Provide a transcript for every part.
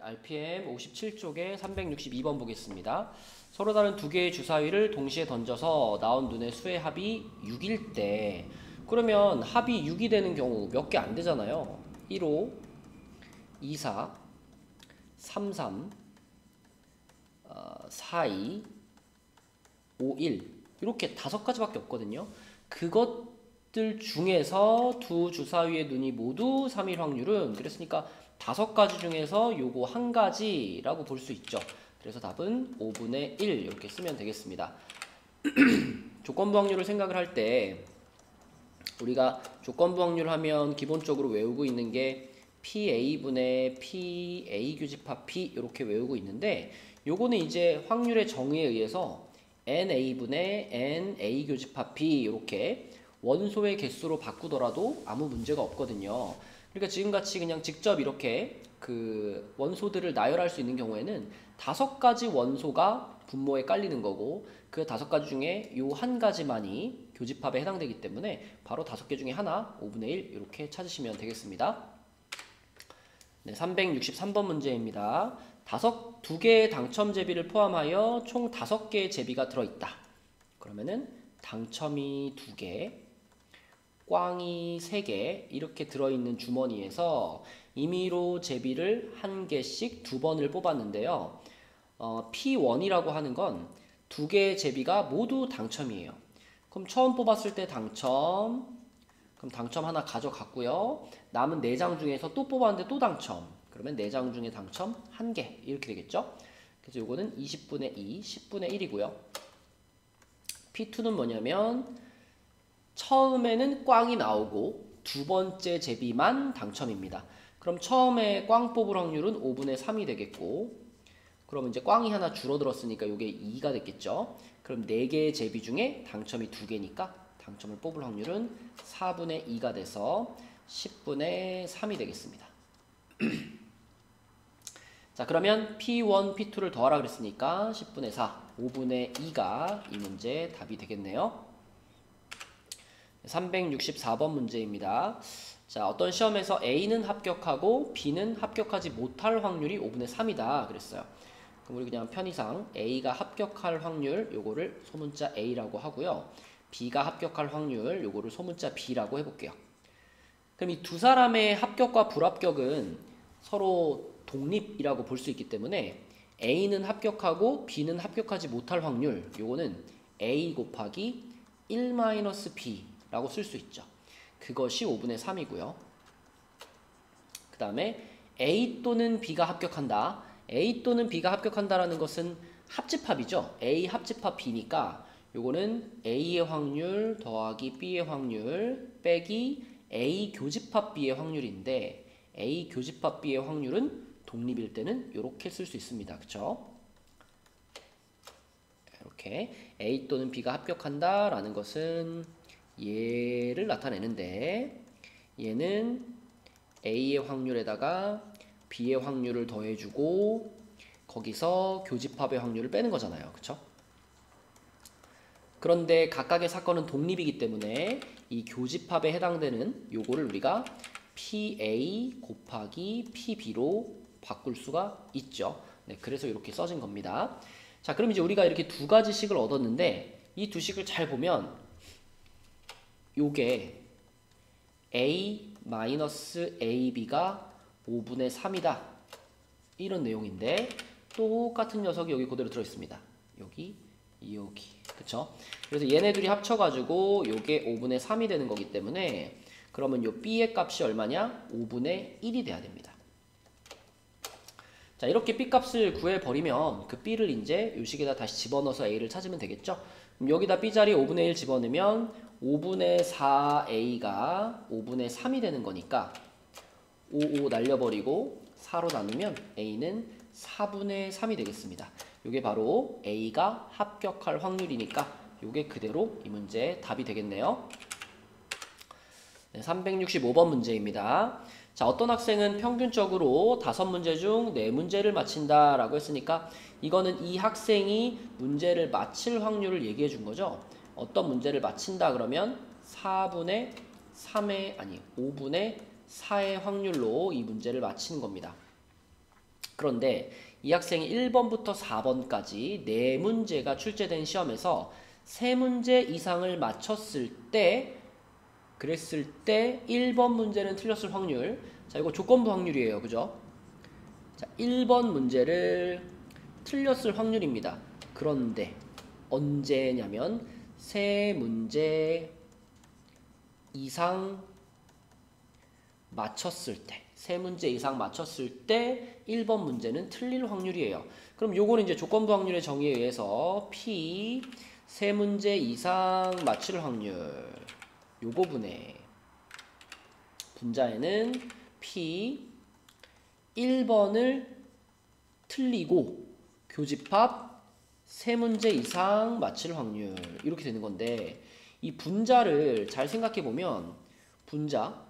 RPM 57쪽에 362번 보겠습니다. 서로 다른 두 개의 주사위를 동시에 던져서 나온 눈의 수의 합이 6일 때, 그러면 합이 6이 되는 경우 몇 개 안 되잖아요. 1호, 2사, 3삼, 4이, 5일 이렇게 5가지밖에 없거든요. 그것들 중에서 두 주사위의 눈이 모두 3일 확률은, 그랬으니까 5가지 중에서 요거 한 가지라고 볼 수 있죠. 그래서 답은 5분의 1 이렇게 쓰면 되겠습니다. 조건부 확률을 생각을 할 때 우리가 조건부 확률 하면 기본적으로 외우고 있는 게 PA분의 PA 교집합 P 이렇게 외우고 있는데, 요거는 이제 확률의 정의에 의해서 NA분의 NA 교집합 B 이렇게 원소의 개수로 바꾸더라도 아무 문제가 없거든요. 그러니까 지금같이 그냥 직접 이렇게 그 원소들을 나열할 수 있는 경우에는 5가지 원소가 분모에 깔리는 거고, 그 5가지 중에 요 한 가지만이 교집합에 해당되기 때문에 바로 5개 중에 하나 5분의 1 이렇게 찾으시면 되겠습니다. 네, 363번 문제입니다. 2개의 당첨 제비를 포함하여 총 5개의 제비가 들어있다. 그러면은 당첨이 2개, 꽝이 3개 이렇게 들어있는 주머니에서 임의로 제비를 1개씩 2번을 뽑았는데요. P1이라고 하는 건 2개의 제비가 모두 당첨이에요. 그럼 처음 뽑았을 때 당첨, 그럼 당첨 하나 가져갔고요. 남은 4장 중에서 또 뽑았는데 또 당첨. 그러면 4장 중에 당첨 1개 이렇게 되겠죠. 그래서 요거는 20분의 2, 10분의 1이고요. P2는 뭐냐면 처음에는 꽝이 나오고 두 번째 제비만 당첨입니다. 그럼 처음에 꽝 뽑을 확률은 5분의 3이 되겠고, 그럼 이제 꽝이 하나 줄어들었으니까 요게 2가 됐겠죠. 그럼 4개의 제비 중에 당첨이 2개니까 당첨을 뽑을 확률은 4분의 2가 돼서 10분의 3이 되겠습니다. 자, 그러면 P1, P2를 더하라 그랬으니까 10분의 4, 5분의 2가 이 문제 답이 되겠네요. 364번 문제입니다. 자, 어떤 시험에서 A는 합격하고 B는 합격하지 못할 확률이 5분의 3이다 그랬어요. 그럼 우리 그냥 편의상 A가 합격할 확률 요거를 소문자 A라고 하고요. B가 합격할 확률 요거를 소문자 B라고 해볼게요. 그럼 이 두 사람의 합격과 불합격은 서로 독립이라고 볼 수 있기 때문에 A는 합격하고 B는 합격하지 못할 확률 요거는 A 곱하기 1-B 라고 쓸 수 있죠. 그것이 5분의 3이고요. 그 다음에 A 또는 B가 합격한다. A 또는 B가 합격한다라는 것은 합집합이죠. A 합집합 B니까 요거는 A의 확률 더하기 B의 확률 빼기 A 교집합 B의 확률인데, A 교집합 B의 확률은 독립일 때는 이렇게 쓸 수 있습니다. 그쵸? 이렇게 A 또는 B가 합격한다 라는 것은 얘를 나타내는데, 얘는 A의 확률에다가 B의 확률을 더해주고 거기서 교집합의 확률을 빼는 거잖아요. 그쵸? 그런데 각각의 사건은 독립이기 때문에 이 교집합에 해당되는 요거를 우리가 PA 곱하기 PB로 바꿀 수가 있죠. 네, 그래서 이렇게 써진 겁니다. 자, 그럼 이제 우리가 이렇게 2가지식을 얻었는데, 이 두 식을 잘 보면 요게 A-AB가 5분의 3이다 이런 내용인데, 똑같은 녀석이 여기 그대로 들어있습니다. 여기, 그쵸? 그래서 얘네 둘이 합쳐가지고 요게 5분의 3이 되는 거기 때문에, 그러면 요 B의 값이 얼마냐? 5분의 1이 돼야 됩니다. 자, 이렇게 B 값을 구해버리면 그 B를 이제 요 식에다 다시 집어넣어서 A를 찾으면 되겠죠? 그럼 여기다 B 자리에 5분의 1 집어넣으면 5분의 4A가 5분의 3이 되는 거니까 5 날려버리고 4로 나누면 A는 4분의 3이 되겠습니다. 요게 바로 A가 합격할 확률이니까 요게 그대로 이 문제의 답이 되겠네요. 네, 365번 문제입니다. 자, 어떤 학생은 평균적으로 5문제 중 4문제를 맞힌다 라고 했으니까 이거는 이 학생이 문제를 맞힐 확률을 얘기해 준 거죠. 어떤 문제를 맞힌다 그러면 5분의 4의 확률로 이 문제를 맞히는 겁니다. 그런데 이 학생이 1번부터 4번까지 4문제가 출제된 시험에서 3문제 이상을 맞췄을 때, 그랬을 때 1번 문제는 틀렸을 확률. 자, 이거 조건부 확률이에요. 그죠? 자, 1번 문제를 틀렸을 확률입니다. 그런데 언제냐면 3문제 이상 맞췄을 때, 3문제 이상 맞췄을 때 1번 문제는 틀릴 확률이에요. 그럼 요거는 이제 조건부 확률의 정의에 의해서 P 3문제 이상 맞출 확률, 요거 분해 분자에는 P 1번을 틀리고 교집합 3문제 이상 맞출 확률, 이렇게 되는 건데, 이 분자를 잘 생각해 보면 분자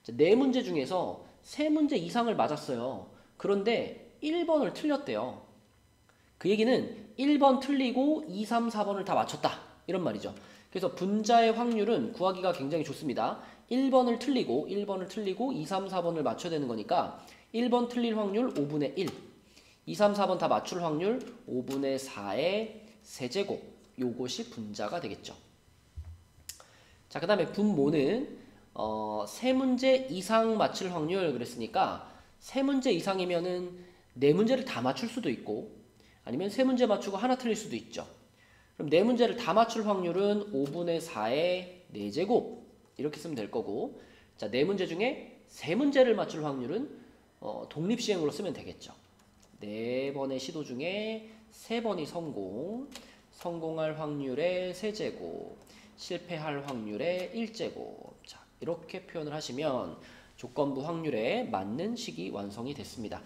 4문제 중에서 3문제 이상을 맞았어요. 그런데 1번을 틀렸대요. 그 얘기는 1번 틀리고 2, 3, 4번을 다 맞췄다, 이런 말이죠. 그래서 분자의 확률은 구하기가 굉장히 좋습니다. 1번을 틀리고 2, 3, 4번을 맞춰야 되는 거니까 1번 틀릴 확률 5분의 1, 2, 3, 4번 다 맞출 확률 5분의 4의 세제곱, 요것이 분자가 되겠죠. 자, 그 다음에 분모는 3문제 이상 맞출 확률 그랬으니까 3문제 이상이면은 4문제를 다 맞출 수도 있고, 아니면 3문제 맞추고 하나 틀릴 수도 있죠. 그럼 4문제를 다 맞출 확률은 5분의 4의 4제곱, 이렇게 쓰면 될 거고, 자, 4문제 중에 3문제를 맞출 확률은 독립시행으로 쓰면 되겠죠. 4번의 시도 중에 3번이 성공할 확률의 세제곱, 실패할 확률의 1제곱. 자, 이렇게 표현을 하시면 조건부 확률에 맞는 식이 완성이 됐습니다.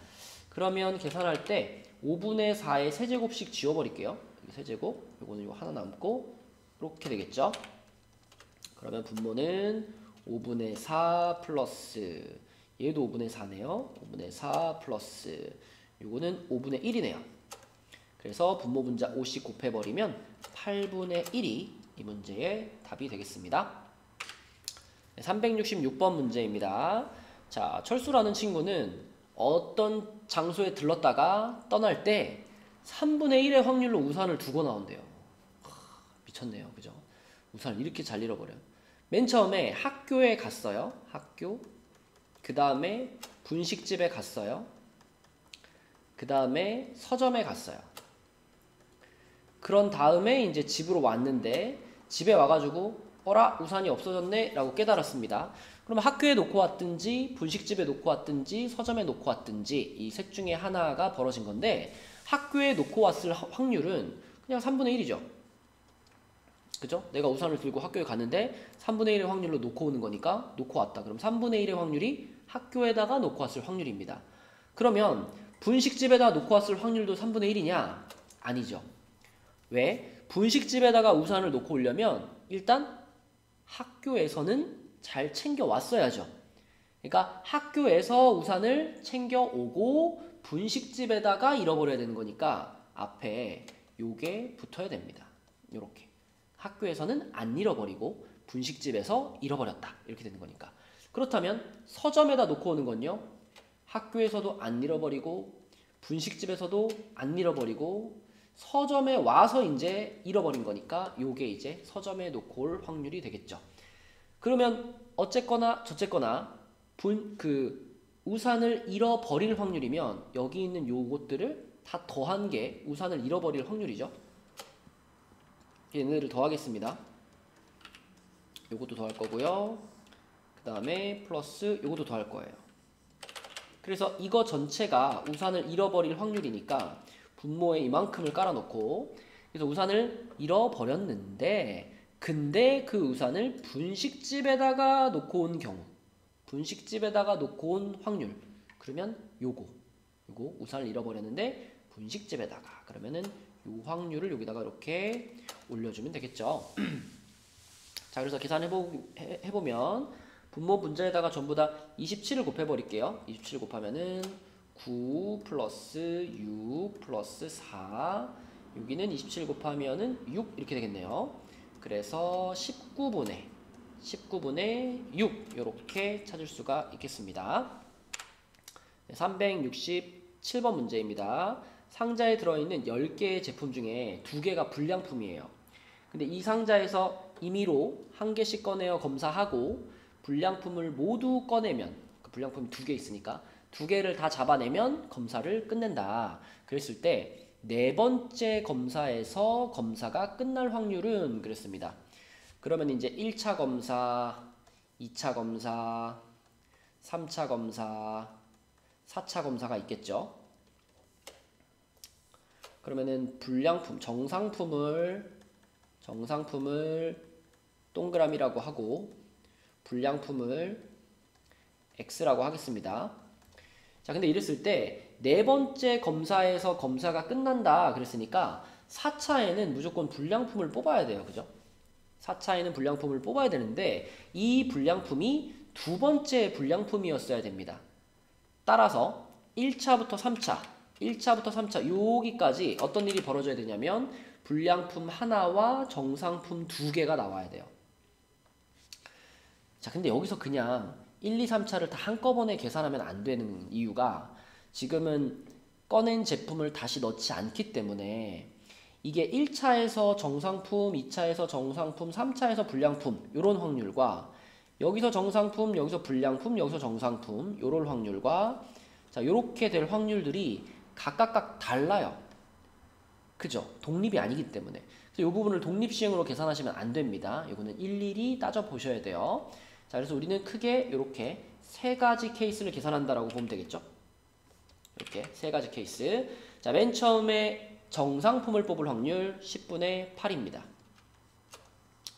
그러면 계산할 때 5분의 4의 세제곱씩 지워버릴게요. 세제곱, 요거는 이거 하나 남고 이렇게 되겠죠. 그러면 분모는 5분의 4 플러스, 얘도 5분의 4네요. 5분의 4 플러스, 요거는 5분의 1이네요. 그래서 분모 분자 5씩 곱해버리면 8분의 1이 이 문제의 답이 되겠습니다. 366번 문제입니다. 자, 철수라는 친구는 어떤 장소에 들렀다가 떠날 때 3분의 1의 확률로 우산을 두고 나온대요. 미쳤네요. 그죠? 우산을 이렇게 잘 잃어버려요. 맨 처음에 학교에 갔어요. 학교. 그 다음에 분식집에 갔어요. 그 다음에 서점에 갔어요. 그런 다음에 이제 집으로 왔는데, 집에 와가지고 어라, 우산이 없어졌네 라고 깨달았습니다. 그러면 학교에 놓고 왔든지 분식집에 놓고 왔든지 서점에 놓고 왔든지 이 셋 중에 하나가 벌어진 건데, 학교에 놓고 왔을 확률은 그냥 3분의 1이죠. 그죠? 내가 우산을 들고 학교에 갔는데 3분의 1의 확률로 놓고 오는 거니까 놓고 왔다. 그럼 3분의 1의 확률이 학교에다가 놓고 왔을 확률입니다. 그러면 분식집에다 놓고 왔을 확률도 3분의 1이냐? 아니죠. 왜? 분식집에다가 우산을 놓고 오려면 일단 학교에서는 잘 챙겨 왔어야죠. 그러니까 학교에서 우산을 챙겨 오고 분식집에다가 잃어버려야 되는 거니까 앞에 요게 붙어야 됩니다. 요렇게. 학교에서는 안 잃어버리고 분식집에서 잃어버렸다, 이렇게 되는 거니까. 그렇다면 서점에다 놓고 오는 건요, 학교에서도 안 잃어버리고 분식집에서도 안 잃어버리고 서점에 와서 이제 잃어버린 거니까 요게 이제 서점에 놓고 올 확률이 되겠죠. 그러면 어쨌거나 저쨌거나 우산을 잃어버릴 확률이면 여기 있는 요것들을 다 더한 게 우산을 잃어버릴 확률이죠. 얘네를 더하겠습니다. 요것도 더할 거고요. 그 다음에 플러스 요것도 더할 거예요. 그래서 이거 전체가 우산을 잃어버릴 확률이니까 분모에 이만큼을 깔아놓고, 그래서 우산을 잃어버렸는데 근데 그 우산을 분식집에다가 놓고 온 경우, 분식집에다가 놓고 온 확률, 그러면 요거 우산을 잃어버렸는데 분식집에다가, 그러면은 요 확률을 여기다가 이렇게 올려주면 되겠죠. 자, 그래서 계산해보면 분모 분자에다가 전부 다 27을 곱해버릴게요. 27 곱하면은 9 플러스 6 플러스 4, 여기는 27 곱하면은 6 이렇게 되겠네요. 그래서 19분의 6 이렇게 찾을 수가 있겠습니다. 367 7번 문제입니다. 상자에 들어있는 10개의 제품 중에 2개가 불량품이에요. 근데 이 상자에서 임의로 1개씩 꺼내어 검사하고 불량품을 모두 꺼내면, 그 불량품이 2개 있으니까 2개를 다 잡아내면 검사를 끝낸다. 그랬을 때 네 번째 검사에서 검사가 끝날 확률은 그랬습니다. 그러면 이제 1차 검사, 2차 검사, 3차 검사, 4차 검사가 있겠죠. 그러면은 불량품, 정상품을 동그라미라고 하고 불량품을 X라고 하겠습니다. 자, 근데 이랬을 때 네 번째 검사에서 검사가 끝난다 그랬으니까 4차에는 무조건 불량품을 뽑아야 돼요. 그죠? 4차에는 불량품을 뽑아야 되는데 이 불량품이 두 번째 불량품이었어야 됩니다. 따라서 1차부터 3차 여기까지 어떤 일이 벌어져야 되냐면 불량품 하나와 정상품 2개가 나와야 돼요. 자, 근데 여기서 그냥 1, 2, 3차를 다 한꺼번에 계산하면 안 되는 이유가 지금은 꺼낸 제품을 다시 넣지 않기 때문에 이게 1차에서 정상품, 2차에서 정상품, 3차에서 불량품 이런 확률과 여기서 정상품, 여기서 불량품, 여기서 정상품 이런 확률과 자, 요렇게 될 확률들이 각각 달라요. 그죠? 독립이 아니기 때문에. 그래서 이 부분을 독립시행으로 계산하시면 안 됩니다. 이거는 일일이 따져보셔야 돼요. 자, 그래서 우리는 크게 이렇게 세 가지 케이스를 계산한다라고 보면 되겠죠? 이렇게 세 가지 케이스. 자, 맨 처음에 정상품을 뽑을 확률 10분의 8입니다.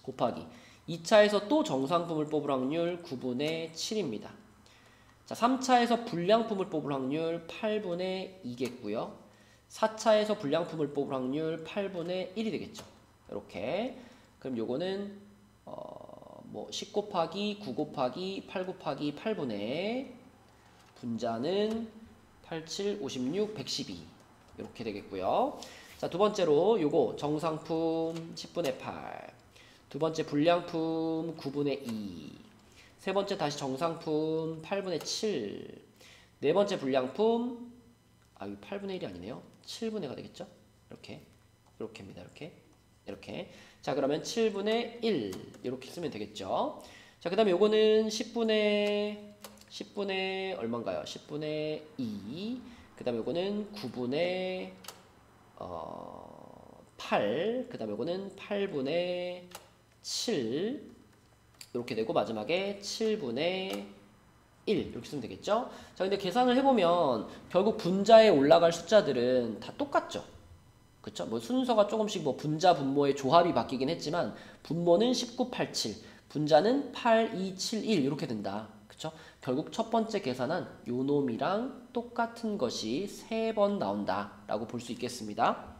곱하기 2차에서 또 정상품을 뽑을 확률 9분의 7입니다. 자, 3차에서 불량품을 뽑을 확률 8분의 2겠고요. 4차에서 불량품을 뽑을 확률 8분의 1이 되겠죠. 이렇게. 그럼 요거는 10 곱하기 9 곱하기 8 곱하기 8분의 분자는 87, 56, 112 이렇게 되겠고요. 자, 두 번째로 요거 정상품 10분의 8, 두 번째 불량품 9분의 2, 세 번째 다시 정상품 8분의 7, 네 번째 불량품 이거 8분의 1이 아니네요. 7분의 가 되겠죠? 이렇게입니다. 이렇게. 자, 그러면 7분의 1 이렇게 쓰면 되겠죠. 자, 그 다음에 요거는 10분의 얼마인가요? 10분의 2. 그 다음에 요거는 9분의 8. 그 다음에 요거는 8분의 7. 이렇게 되고 마지막에 7분의 1 이렇게 쓰면 되겠죠. 자, 근데 계산을 해보면 결국 분자에 올라갈 숫자들은 다 똑같죠. 그쵸? 뭐 순서가 조금씩 뭐 분자 분모의 조합이 바뀌긴 했지만 분모는 1987, 분자는 8271 이렇게 된다. 그쵸? 결국 첫 번째 계산한 요 놈이랑 똑같은 것이 3번 나온다 라고 볼 수 있겠습니다.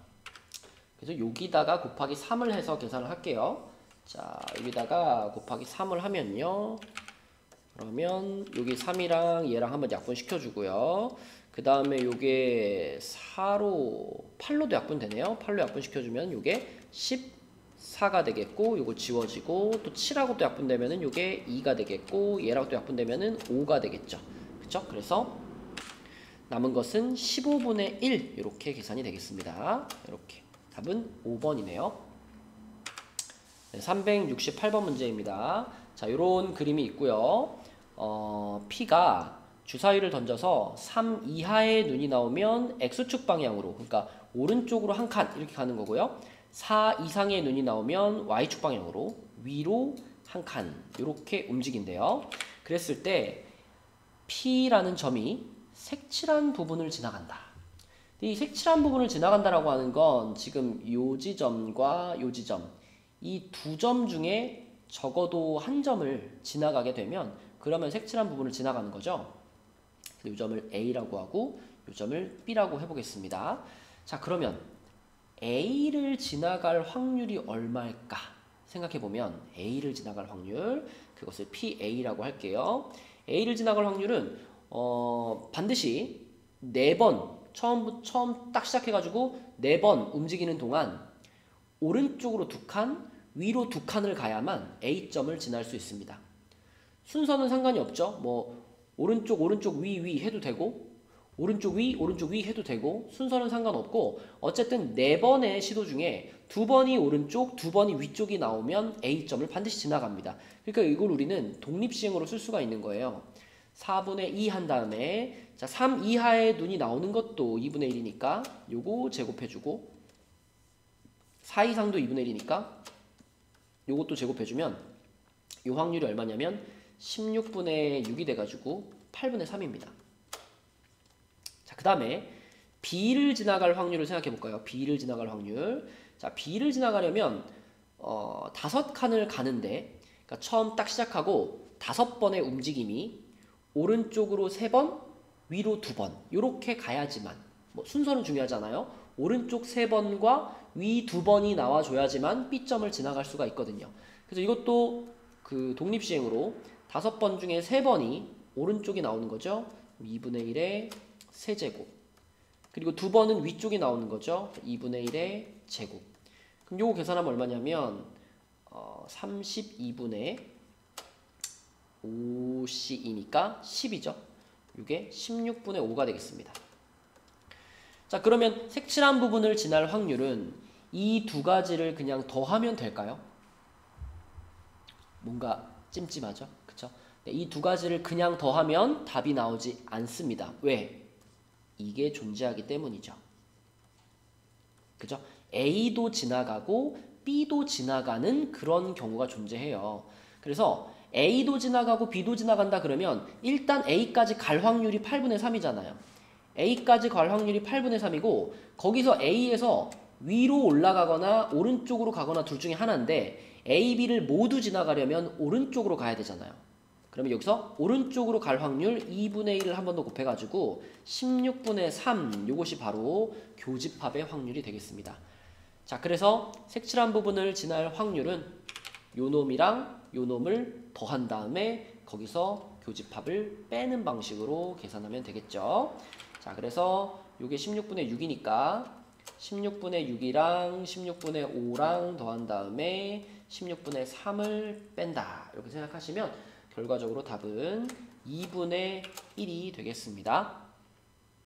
그래서 여기다가 곱하기 3을 해서 계산을 할게요. 자, 여기다가 곱하기 3을 하면요. 그러면 여기 3이랑 얘랑 한번 약분시켜주고요. 그 다음에 요게 8로도 약분되네요. 8로 약분시켜주면 요게 14가 되겠고, 요거 지워지고, 또 7하고 또 약분되면은 요게 2가 되겠고, 얘랑 또 약분되면은 5가 되겠죠. 그쵸? 그래서 남은 것은 15분의 1 이렇게 계산이 되겠습니다. 이렇게. 답은 5번이네요. 네, 368번 문제입니다. 자, 요런 그림이 있고요. P가 주사위를 던져서 3 이하의 눈이 나오면 X축 방향으로, 그러니까 오른쪽으로 한 칸 이렇게 가는 거고요. 4 이상의 눈이 나오면 Y축 방향으로 위로 한 칸 이렇게 움직인대요. 그랬을 때 P라는 점이 색칠한 부분을 지나간다. 이 색칠한 부분을 지나간다라고 하는 건 지금 요 지점과 요 지점 이 두 점 중에 적어도 한 점을 지나가게 되면 그러면 색칠한 부분을 지나가는 거죠. 이 점을 A라고 하고 이 점을 B라고 해보겠습니다. 자, 그러면 A를 지나갈 확률이 얼마일까 생각해보면 A를 지나갈 확률, 그것을 PA라고 할게요. A를 지나갈 확률은 반드시 4번 처음 딱 시작해가지고 4번 움직이는 동안 오른쪽으로 2칸, 위로 2칸을 가야만 A점을 지날 수 있습니다. 순서는 상관이 없죠. 뭐 오른쪽 위 해도 되고 오른쪽 위 해도 되고 순서는 상관없고 어쨌든 4번의 시도 중에 2번이 오른쪽, 2번이 위쪽이 나오면 A점을 반드시 지나갑니다. 그러니까 이걸 우리는 독립시행으로 쓸 수가 있는 거예요. 4분의 2 한 다음에 자, 3 이하의 눈이 나오는 것도 2분의 1이니까 요거 제곱해주고 4 이상도 2분의 1이니까 요것도 제곱해주면 요 확률이 얼마냐면 16분의 6이 돼가지고 8분의 3입니다. 자, 그 다음에 B를 지나갈 확률을 생각해 볼까요? B를 지나갈 확률. 자, B를 지나가려면 5칸을 가는데 그러니까 처음 딱 시작하고 5번의 움직임이 오른쪽으로 3번, 위로 2번 이렇게 가야지만 뭐 순서는 중요하잖아요. 오른쪽 3번과 위 2번이 나와줘야지만 B점을 지나갈 수가 있거든요. 그래서 이것도 그 독립시행으로 5번 중에 3번이 오른쪽이 나오는 거죠. 2분의 1의 세제곱. 그리고 2번은 위쪽이 나오는 거죠. 2분의 1의 제곱. 그럼 요거 계산하면 얼마냐면 32분의 5c이니까 10이죠. 이게 16분의 5가 되겠습니다. 자, 그러면 색칠한 부분을 지날 확률은 이 두 가지를 그냥 더하면 될까요? 뭔가 찜찜하죠? 그쵸? 네, 이 두 가지를 그냥 더하면 답이 나오지 않습니다. 왜? 이게 존재하기 때문이죠. 그죠? A도 지나가고 B도 지나가는 그런 경우가 존재해요. 그래서 A도 지나가고 B도 지나간다 그러면 일단 A까지 갈 확률이 8분의 3이잖아요. A까지 갈 확률이 8분의 3이고 거기서 A에서 위로 올라가거나 오른쪽으로 가거나 둘 중에 하나인데 A, B를 모두 지나가려면 오른쪽으로 가야 되잖아요. 그러면 여기서 오른쪽으로 갈 확률 2분의 1을 한 번 더 곱해가지고 16분의 3 이것이 바로 교집합의 확률이 되겠습니다. 자, 그래서 색칠한 부분을 지날 확률은 요 놈이랑 요 놈을 더한 다음에 거기서 교집합을 빼는 방식으로 계산하면 되겠죠. 자, 그래서 요게 16분의 6이니까 16분의 6이랑 16분의 5랑 더한 다음에 16분의 3을 뺀다. 이렇게 생각하시면 결과적으로 답은 2분의 1이 되겠습니다.